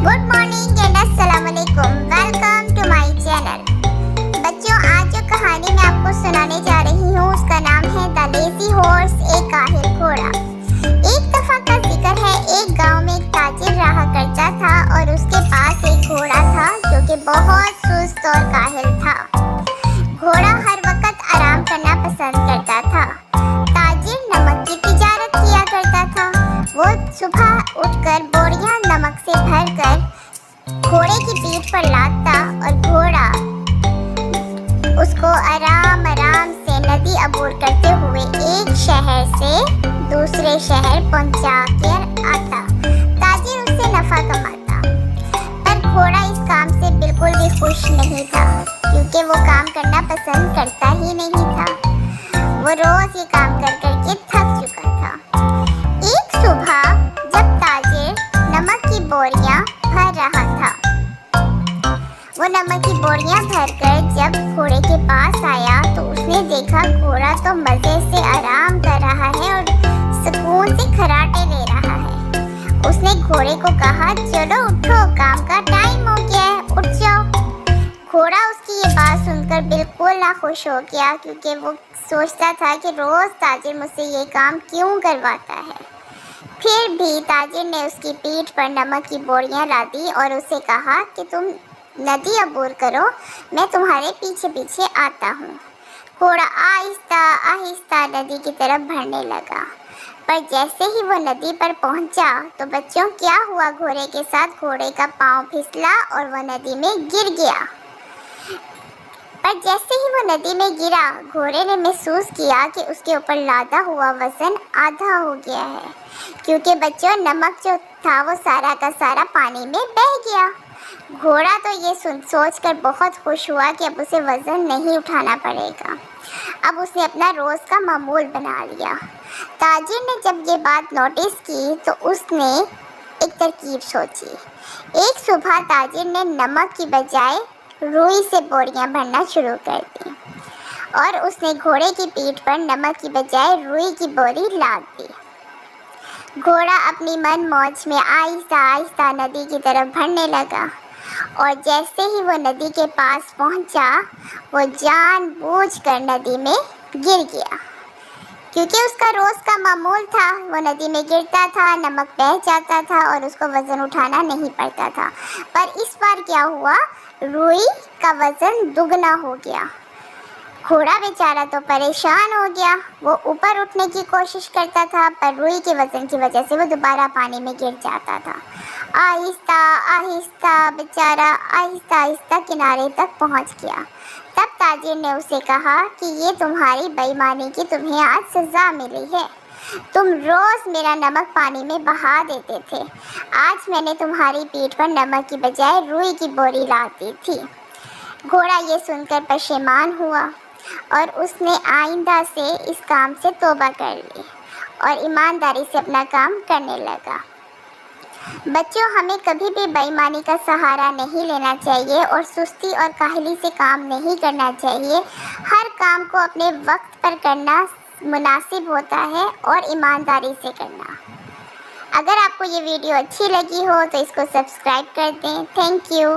Good morning and अस्सलाम वालेकुम। Welcome to my channel. बच्चों, आज जो कहानी मैं आपको सुनाने जा रही हूँ उसका नाम है द लेज़ी हॉर्स, एक काहिल घोड़ा। एक दफा का जिक्र है, एक गांव में एक ताजिर रहा करता था और उसके पास एक घोड़ा था जो कि बहुत सुस्त और काहिल था। घोड़ा हर वक्त आराम करना पसंद करता था। ताजिर नमक की तिजारत किया करता था। वो सुबह उठकर बोरियां नमक से भरकर घोड़े की पीठ पर लादता और घोड़ा उसको आराम आराम से नदी अबूर करते हुए एक शहर से दूसरे शहर पहुंचा कर आता। ताजिर उससे नफा कमाता, पर घोड़ा इस काम से बिल्कुल भी खुश नहीं था, क्योंकि वो काम करना पसंद करता ही नहीं था। वो रोज ये काम कर करके थक चुका था। एक सुबह जब ताजिर नमक की बोरियां भर रहा था, वो नमक की बोरियां भरकर जब घोड़े के पास आया तो उसने देखा घोड़ा तो मजे से आराम कर रहा है और सुकून से खर्राटे ले रहा है। उसने घोड़े को कहा, चलो उठो, काम का टाइम हो गया है, उठ जाओ। घोड़ा उसकी ये बात सुनकर बिल्कुल ना खुश हो गया, क्योंकि वो सोचता था कि रोज ताजिर मुझसे ये काम क्यों करवाता है। फिर भी ताजिर ने उसकी पीठ पर नमक की बोरियां लादी और उसे कहा कि तुम नदी अबूर करो, मैं तुम्हारे पीछे पीछे आता हूँ। घोड़ा आहिस्ता आहिस्ता नदी की तरफ बढ़ने लगा, पर जैसे ही वो नदी पर पहुंचा तो बच्चों क्या हुआ, घोड़े के साथ घोड़े का पाँव फिसला और वह नदी में गिर गया। पर जैसे ही वो नदी में गिरा, घोड़े ने महसूस किया कि उसके ऊपर लादा हुआ वजन आधा हो गया है, क्योंकि बच्चों नमक जो था वो सारा का सारा पानी में बह गया। घोड़ा तो ये सोचकर बहुत खुश हुआ कि अब उसे वजन नहीं उठाना पड़ेगा। अब उसने अपना रोज़ का मामूल बना लिया। ताजिर ने जब ये बात नोटिस की तो उसने एक तरकीब सोची। एक सुबह ताजिर ने नमक की बजाय रुई से बोरियां भरना शुरू कर दी और उसने घोड़े की पीठ पर नमक की बजाय रुई की बोरी लाद दी। घोड़ा अपनी मन मौज में आहिस्ता आहिस्ता नदी की तरफ बढ़ने लगा और जैसे ही वो नदी के पास पहुंचा, वो जानबूझकर नदी में गिर गया, क्योंकि उसका रोज़ का मामूल था। वो नदी में गिरता था, नमक बह जाता था और उसको वज़न उठाना नहीं पड़ता था। पर इस बार क्या हुआ, रुई का वज़न दुगना हो गया। घोड़ा बेचारा तो परेशान हो गया। वो ऊपर उठने की कोशिश करता था, पर रुई के वज़न की वजह से वो दोबारा पानी में गिर जाता था। आहिस्ता आहिस्ता बेचारा आहिस्ता आहिस्ता किनारे तक पहुंच गया। तब ताजिर ने उसे कहा कि ये तुम्हारी बेईमानी की तुम्हें आज सज़ा मिली है। तुम रोज़ मेरा नमक पानी में बहा देते थे, आज मैंने तुम्हारी पीठ पर नमक की बजाय रुई की बोरी ला दी थी। घोड़ा ये सुनकर परेशान हुआ और उसने आइंदा से इस काम से तौबा कर ली और ईमानदारी से अपना काम करने लगा। बच्चों, हमें कभी भी बेईमानी का सहारा नहीं लेना चाहिए और सुस्ती और काहली से काम नहीं करना चाहिए। हर काम को अपने वक्त पर करना मुनासिब होता है और ईमानदारी से करना। अगर आपको ये वीडियो अच्छी लगी हो तो इसको सब्सक्राइब कर दें। Thank you.